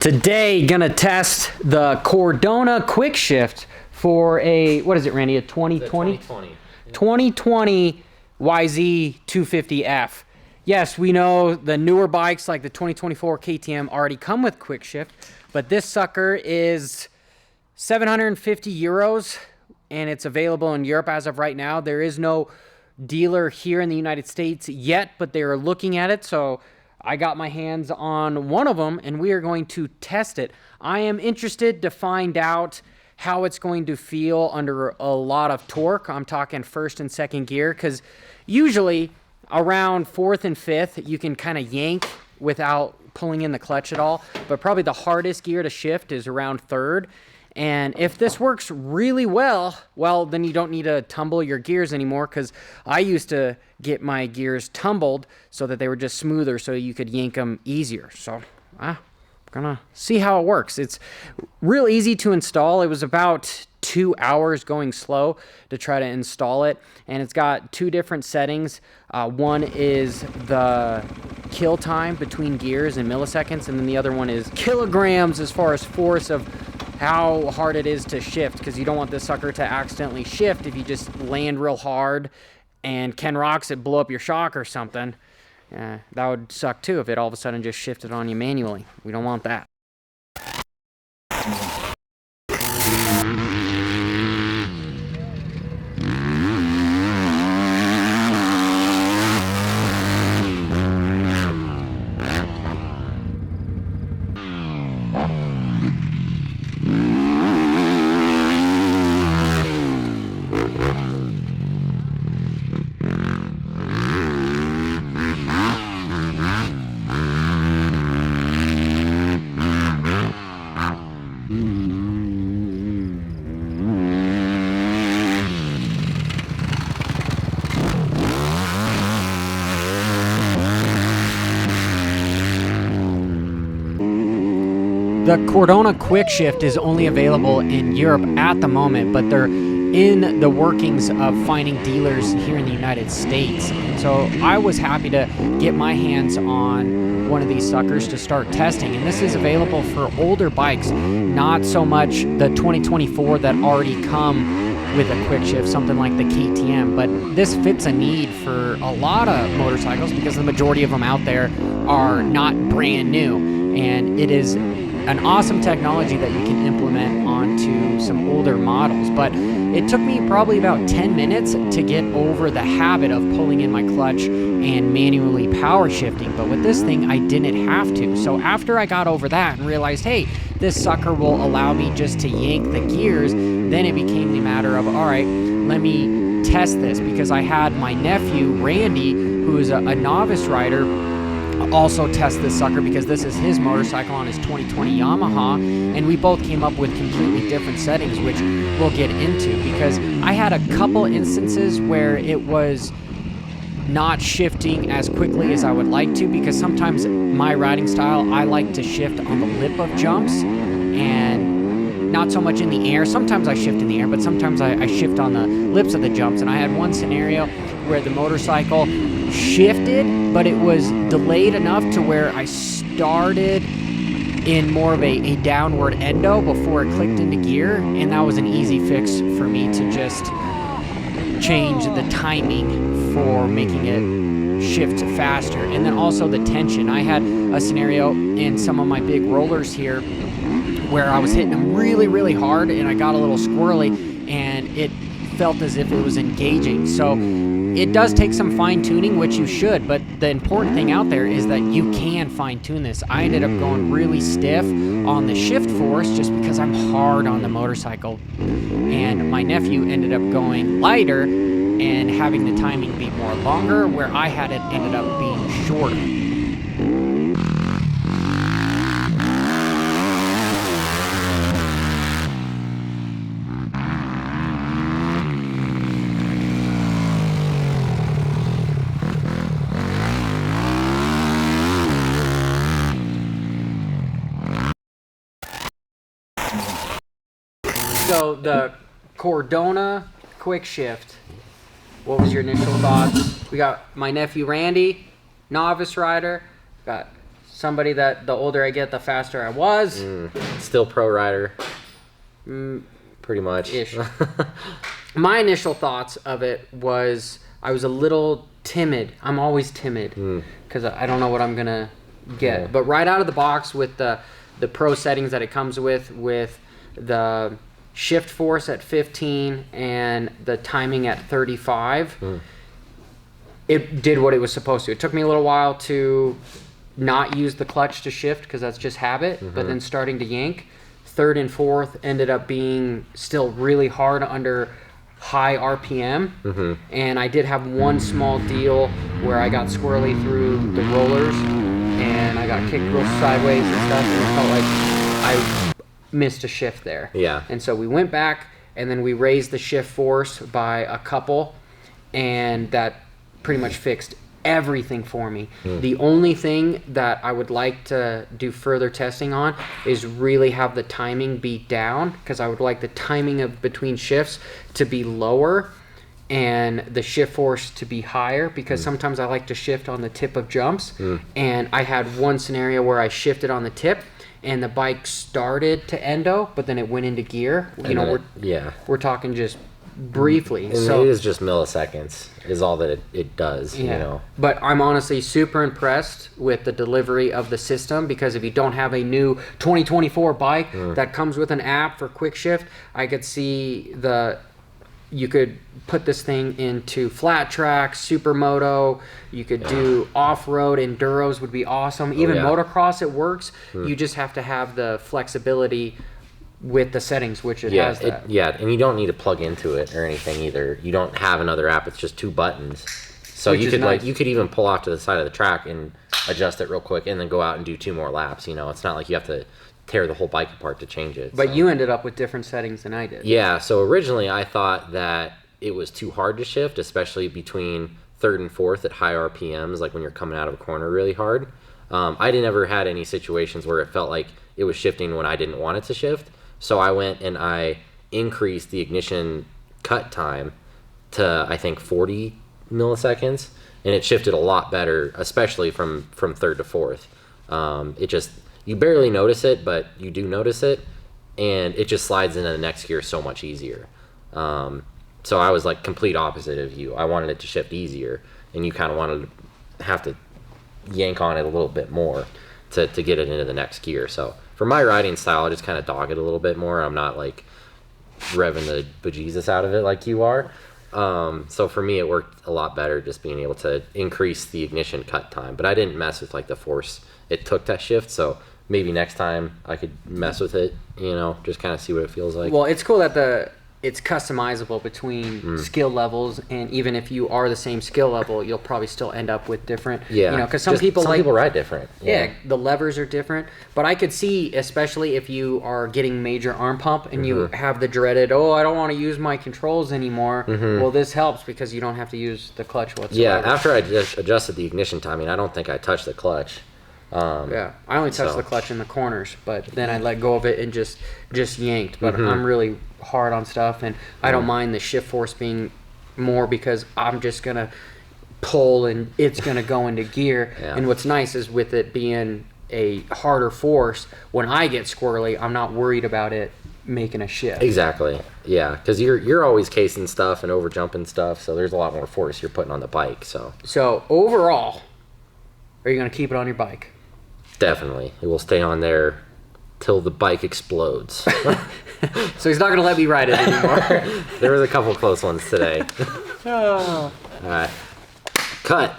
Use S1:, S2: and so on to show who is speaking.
S1: Today, gonna test the Cordona Quickshift for a, what is it, Randy, a 2020? 2020 YZ250F. Yes, we know the newer bikes like the 2024 KTM already come with Quickshift, but this sucker is 750 euros and it's available in Europe as of right now. There is no dealer here in the United States yet, but they are looking at it, so I got my hands on one of them and we are going to test it. I am interested to find out how it's going to feel under a lot of torque. I'm talking first and second gear, because usually around fourth and fifth you can kind of yank without pulling in the clutch at all, but probably the hardest gear to shift is around third. And if this works really well, then you don't need to tumble your gears anymore, because I used to get my gears tumbled so that they were just smoother so you could yank them easier. So I'm gonna see how it works. It's real easy to install. It was about 2 hours going slow to try to install it, and it's got two different settings. One is the kill time between gears in milliseconds, and then the other one is kilograms as far as force of how hard it is to shift, because you don't want this sucker to accidentally shift if you just land real hard and Ken rocks it, blow up your shock or something. That would suck too if it all of a sudden just shifted on you manually. We don't want that. The Cordona Quickshift is only available in Europe at the moment, but they're in the workings of finding dealers here in the United States. And so I was happy to get my hands on one of these suckers to start testing. And this is available for older bikes, not so much the 2024 that already come with a Quickshift, something like the KTM. But this fits a need for a lot of motorcycles, because the majority of them out there are not brand new. And it is an awesome technology that you can implement onto some older models. But it took me probably about 10 minutes to get over the habit of pulling in my clutch and manually power shifting. But with this thing, I didn't have to. So after I got over that and realized, hey, this sucker will allow me just to yank the gears, then it became the matter of, all right, let me test this, because I had my nephew, Randy, who is a novice rider, also test this sucker, because this is his motorcycle on his 2020 Yamaha, and we both came up with completely different settings, which we'll get into, because I had a couple instances where it was not shifting as quickly as I would like to, because sometimes my riding style, I like to shift on the lip of jumps and not so much in the air. Sometimes I shift in the air, but sometimes I shift on the lips of the jumps. And I had one scenario where the motorcycle shifted, but it was delayed enough to where I started in more of a downward endo before it clicked into gear, and that was an easy fix for me to just change the timing for making it shift faster. And then also the tension. I had a scenario in some of my big rollers here where I was hitting them really, really hard, and I got a little squirrely, and it felt as if it was engaging. So it does take some fine-tuning, which you should, but the important thing out there is that you can fine-tune this. I ended up going really stiff on the shift force just because I'm hard on the motorcycle, and my nephew ended up going lighter and having the timing be more longer, where I had it ended up being shorter. So the Cordona Quickshift, what was your initial thoughts? We got my nephew Randy, novice rider. Got somebody that the older I get, the faster I was.
S2: Still pro rider. Pretty much.
S1: Ish. My initial thoughts of it was I was a little timid. I'm always timid because I don't know what I'm gonna get.
S2: Yeah.
S1: But right out of the box with the pro settings that it comes with the shift force at 15 and the timing at 35, it did what it was supposed to. It took me a little while to not use the clutch to shift because that's just habit, but then starting to yank. Third and fourth ended up being still really hard under high RPM, and I did have one small deal where I got squirrely through the rollers and I got kicked real sideways and stuff, and it felt like I missed a shift there.
S2: Yeah.
S1: And so we went back and then we raised the shift force by a couple, and that pretty much fixed everything for me. The only thing that I would like to do further testing on is really have the timing beat down, because I would like the timing of between shifts to be lower and the shift force to be higher, because sometimes I like to shift on the tip of jumps, and I had one scenario where I shifted on the tip and the bike started to endo, but then it went into gear. We're talking just briefly.
S2: And
S1: so
S2: it is just milliseconds is all that it does, you know.
S1: But I'm honestly super impressed with the delivery of the system, because if you don't have a new 2024 bike that comes with an app for Quickshift, I could see you could put this thing into flat track, supermoto, you could do off-road, enduros would be awesome. Even motocross, it works. You just have to have the flexibility with the settings, which it has that.
S2: And you don't need to plug into it or anything either. You don't have another app. It's just 2 buttons. So you could you could even pull off to the side of the track and adjust it real quick and then go out and do 2 more laps. You know, it's not like you have to tear the whole bike apart to change it.
S1: But you ended up with different settings than I did.
S2: Yeah, so originally I thought that it was too hard to shift, especially between third and fourth at high RPMs, like when you're coming out of a corner really hard. I never had any situations where it felt like it was shifting when I didn't want it to shift. So I went and I increased the ignition cut time to, I think, 40 milliseconds, and it shifted a lot better, especially from third to fourth. It just, you barely notice it, but you do notice it, and it just slides into the next gear so much easier. So I was like complete opposite of you. I wanted it to shift easier, and you kind of wanted to have to yank on it a little bit more to get it into the next gear. So for my riding style, I just kind of dog it a little bit more. I'm not like revving the bejesus out of it like you are. So for me, it worked a lot better just being able to increase the ignition cut time. But I didn't mess with like the force it took to shift. So maybe next time I could mess with it, you know, just kind of see what it feels like.
S1: Well, it's cool that it's customizable between skill levels, and even if you are the same skill level, you'll probably still end up with different, you know, because some people
S2: ride different.
S1: Yeah, the levers are different. But I could see, especially if you are getting major arm pump and you have the dreaded, I don't want to use my controls anymore. Well, this helps because you don't have to use the clutch whatsoever.
S2: Yeah, after I just adjusted the ignition timing, I don't think I touched the clutch.
S1: I only touched the clutch in the corners, but then I let go of it and just yanked. But I'm really hard on stuff, and I don't mind the shift force being more because I'm just gonna pull and it's gonna go into gear. And what's nice is with it being a harder force, when I get squirrely, I'm not worried about it making a shift.
S2: Exactly. Yeah, because you're always casing stuff and over jumping stuff, so there's a lot more force you're putting on the bike. So overall, are you gonna keep it on your bike? Definitely. It will stay on there till the bike explodes.
S1: So he's not going to let me ride it anymore.
S2: There was a couple close ones today. All right. Cut.